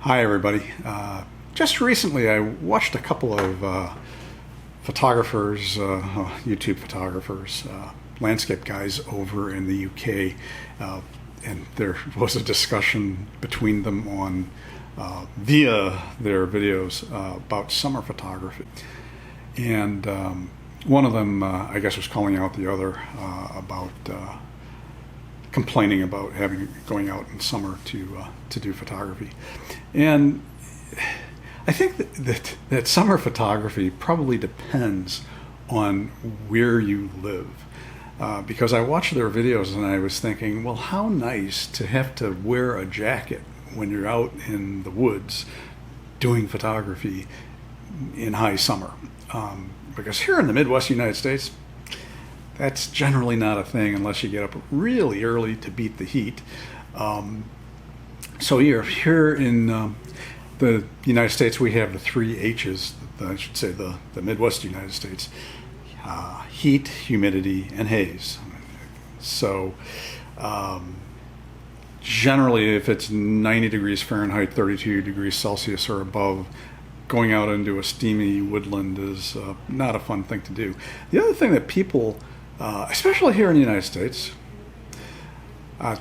Hi everybody. Just recently I watched a couple of photographers, YouTube photographers, landscape guys over in the UK, and there was a discussion between them on via their videos about summer photography. And one of them, I guess, was calling out the other about complaining about going out in summer to do photography. And I think that summer photography probably depends on where you live. Because I watched their videos and I was thinking, well, how nice to have to wear a jacket when you're out in the woods doing photography in high summer. Because here in the Midwest United States, that's generally not a thing unless you get up really early to beat the heat. So here in the United States, we have the three H's, I should say the Midwest United States: heat, humidity, and haze. So generally, if it's 90 degrees Fahrenheit, 32 degrees Celsius or above, going out into a steamy woodland is not a fun thing to do. The other thing that people, especially here in the United States,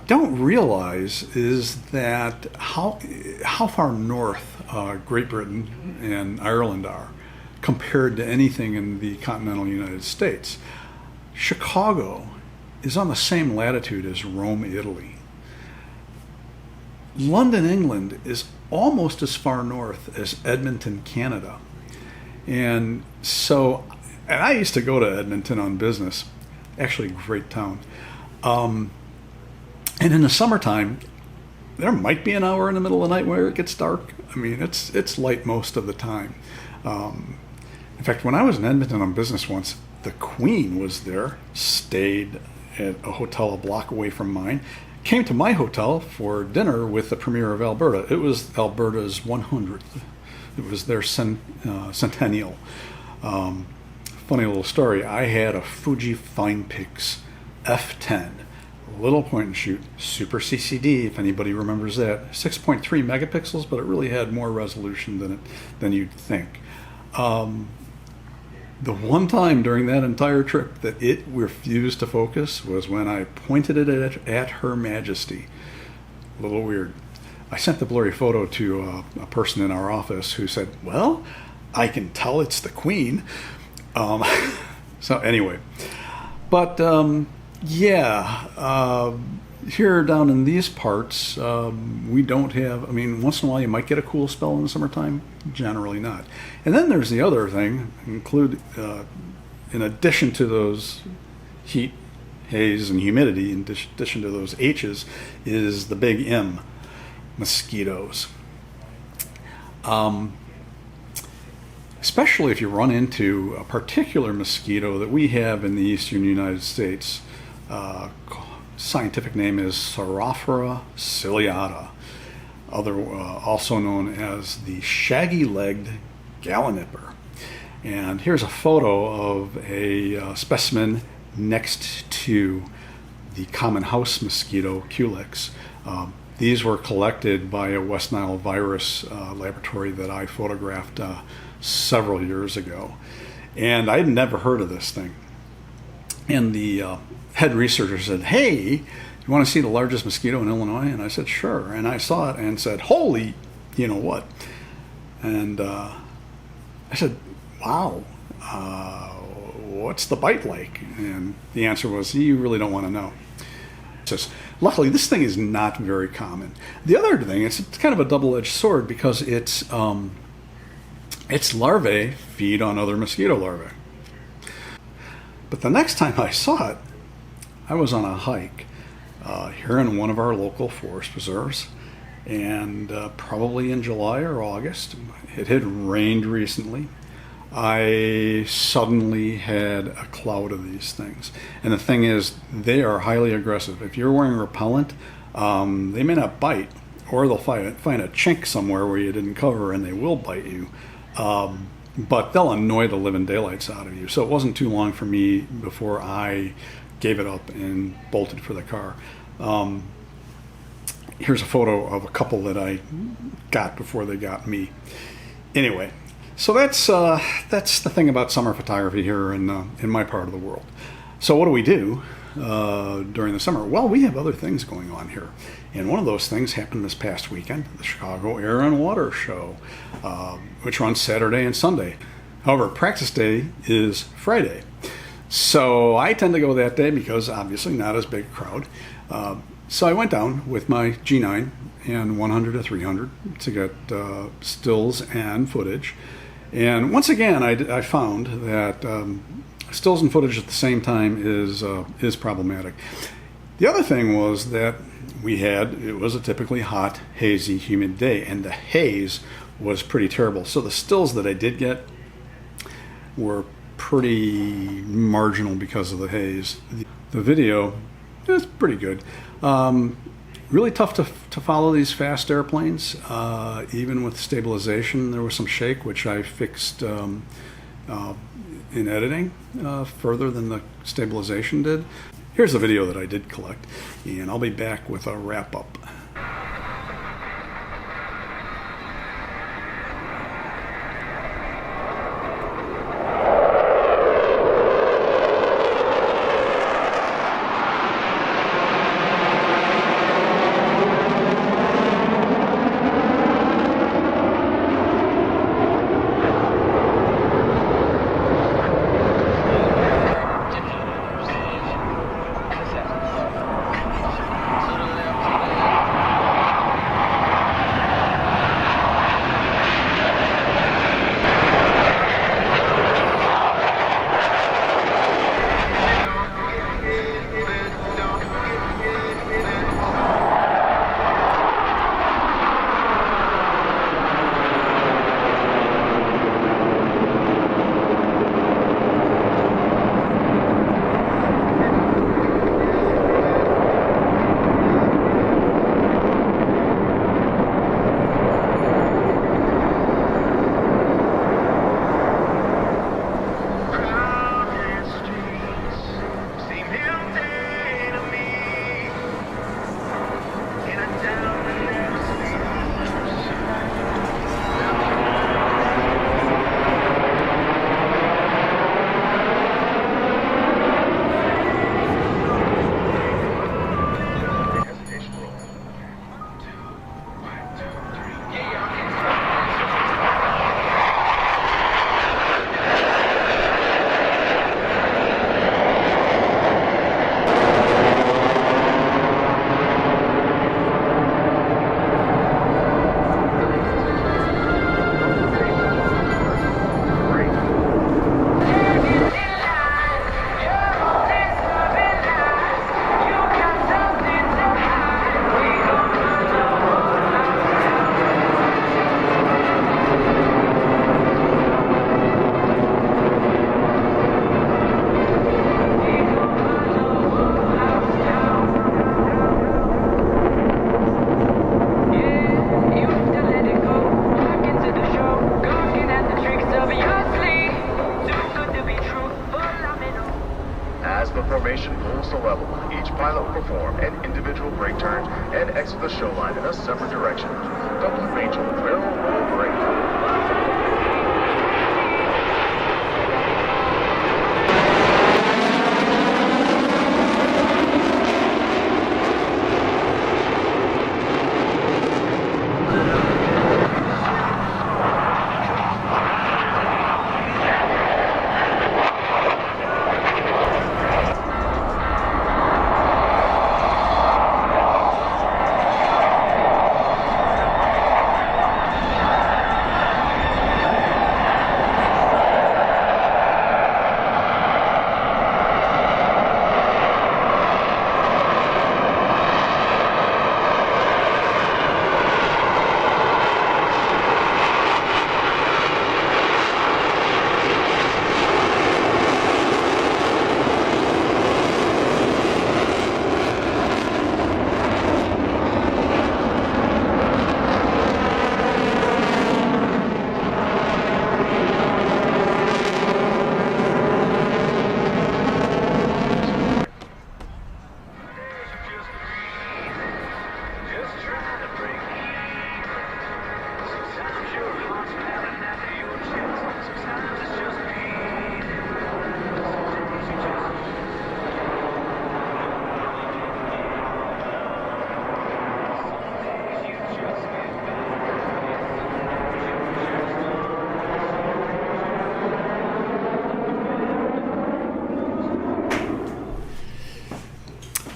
don't realize is that how far north Great Britain and Ireland are compared to anything in the continental United States. Chicago is on the same latitude as Rome, Italy. London, England is almost as far north as Edmonton, Canada. And I used to go to Edmonton on business. Actually, a great town. And in the summertime, there might be an hour in the middle of the night where it gets dark. I mean, it's light most of the time. In fact, when I was in Edmonton on business once, the Queen was there, stayed at a hotel a block away from mine, came to my hotel for dinner with the Premier of Alberta. It was Alberta's 100th. It was their centennial. Funny little story, I had a Fuji FinePix F10. Little point and shoot, super CCD, if anybody remembers that. 6.3 megapixels, but it really had more resolution than you'd think. The one time during that entire trip that it refused to focus was when I pointed it at Her Majesty. A little weird. I sent the blurry photo to a person in our office who said, well, I can tell it's the Queen. So anyway, but here down in these parts, we don't have, I mean, once in a while you might get a cool spell in the summertime, generally not. And then there's the other thing, in addition to those heat, haze, and humidity, in addition to those H's, is the big M, mosquitoes. Especially if you run into a particular mosquito that we have in the eastern United States. Scientific name is Saurophora ciliata, also known as the shaggy-legged galliniper. And here's a photo of a specimen next to the common house mosquito, Culex. These were collected by a West Nile virus laboratory that I photographed several years ago. And I'd never heard of this thing. And the head researcher said, hey, you want to see the largest mosquito in Illinois? And I said, sure. And I saw it and said, holy, you know what? And I said, wow, what's the bite like? And the answer was, you really don't want to know. It says, luckily, this thing is not very common. The other thing, it's kind of a double-edged sword because its larvae feed on other mosquito larvae. But the next time I saw it, I was on a hike here in one of our local forest preserves, and probably in July or August. It had rained recently. I suddenly had a cloud of these things. And the thing is, they are highly aggressive. If you're wearing repellent, they may not bite, or they'll find a chink somewhere where you didn't cover, and they will bite you. But they'll annoy the living daylights out of you. So it wasn't too long for me before I gave it up and bolted for the car. Here's a photo of a couple that I got before they got me. Anyway, so that's the thing about summer photography here in my part of the world. So what do we do during the summer? Well, we have other things going on here. And one of those things happened this past weekend, the Chicago Air and Water Show, which runs Saturday and Sunday. However, practice day is Friday. So I tend to go that day because obviously not as big a crowd. So I went down with my G9 and 100 to 300 to get stills and footage. And once again, I found that stills and footage at the same time is problematic. The other thing was that it was a typically hot, hazy, humid day, and the haze was pretty terrible. So the stills that I did get were pretty marginal because of the haze. The video is pretty good. Really tough to follow these fast airplanes. Even with stabilization, there was some shake, which I fixed in editing further than the stabilization did. Here's the video that I did collect, and I'll be back with a wrap-up. perform an individual brake turn and exit the show line in a separate direction. The Blue Angel barrel roll brake.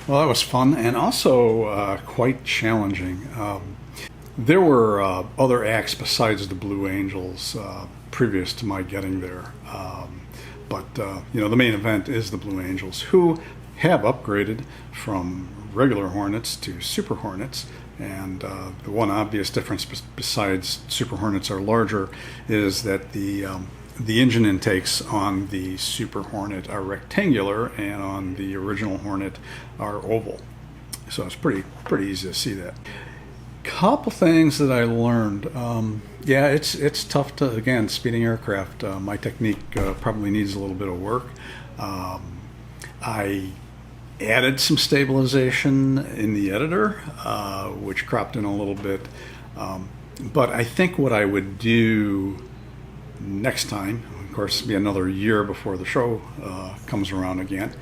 Well, that was fun and also quite challenging. There were other acts besides the Blue Angels previous to my getting there. But the main event is the Blue Angels, who have upgraded from regular Hornets to Super Hornets. And the one obvious difference besides Super Hornets are larger is that the engine intakes on the Super Hornet are rectangular and on the original Hornet are oval. So it's pretty easy to see that. Couple things that I learned. Yeah, it's tough to, again, speeding aircraft. My technique probably needs a little bit of work. I added some stabilization in the editor, which cropped in a little bit. But I think what I would do next time, of course, it'll be another year before the show comes around again,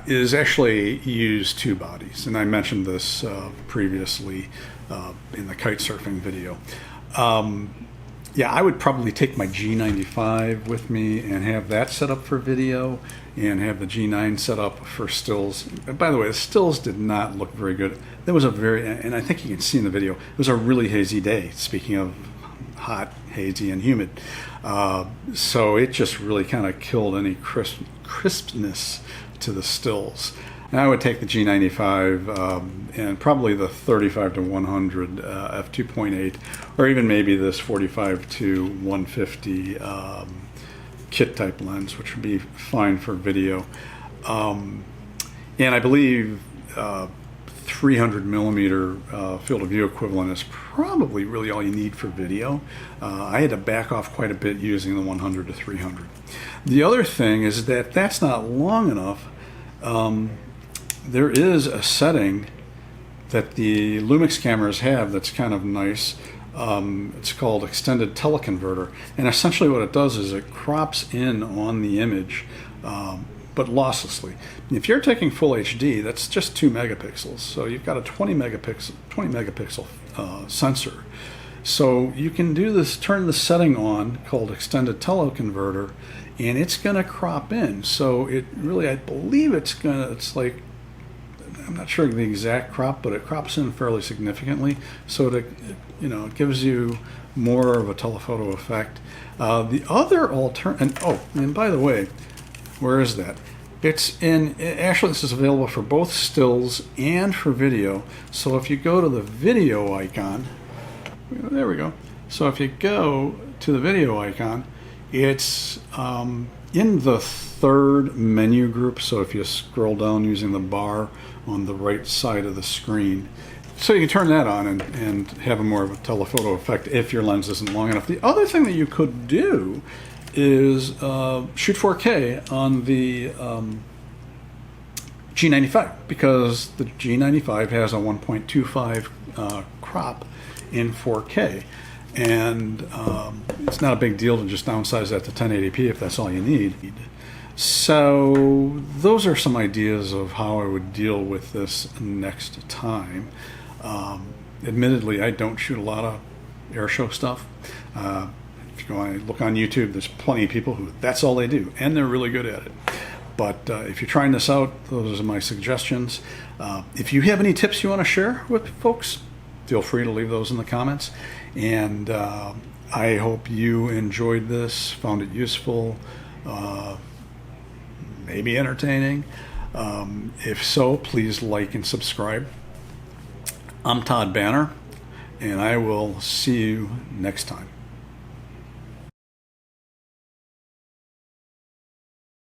is actually use two bodies. And I mentioned this previously in the kite surfing video. Yeah, I would probably take my G95 with me and have that set up for video and have the G9 set up for stills. By the way, the stills did not look very good. There was and I think you can see in the video, it was a really hazy day, speaking of hot, hazy, and humid. So it just really kind of killed any crispness to the stills. And I would take the G95 and probably the 35 to 100 f2.8, or even maybe this 45 to 150 kit type lens, which would be fine for video. And I believe 300 millimeter field of view equivalent is probably really all you need for video. I had to back off quite a bit using the 100 to 300. The other thing is that that's not long enough. There is a setting that the Lumix cameras have that's kind of nice. It's called extended teleconverter, and essentially what it does is it crops in on the image, but losslessly. If you're taking full HD, that's just 2 megapixels, so you've got a 20 megapixel sensor. So you can do this, turn the setting on called extended teleconverter, and it's going to crop in. So it really, I believe it's like, I'm not sure the exact crop, but it crops in fairly significantly. So it gives you more of a telephoto effect. The other and by the way, where is that? Actually this is available for both stills and for video. So if you go to the video icon, there we go. So if you go to the video icon, it's in the third menu group. So if you scroll down using the bar on the right side of the screen, so you can turn that on and have a more of a telephoto effect if your lens isn't long enough. The other thing that you could do is shoot 4K on the G95, because the G95 has a 1.25 crop in 4K. And it's not a big deal to just downsize that to 1080p if that's all you need. So those are some ideas of how I would deal with this next time. Admittedly, I don't shoot a lot of air show stuff. If you go and look on YouTube, there's plenty of people who that's all they do, and they're really good at it. But if you're trying this out, those are my suggestions. If you have any tips you want to share with folks, feel free to leave those in the comments. And I hope you enjoyed this, found it useful, maybe entertaining. If so, please like and subscribe. I'm Todd Banner, and I will see you next time.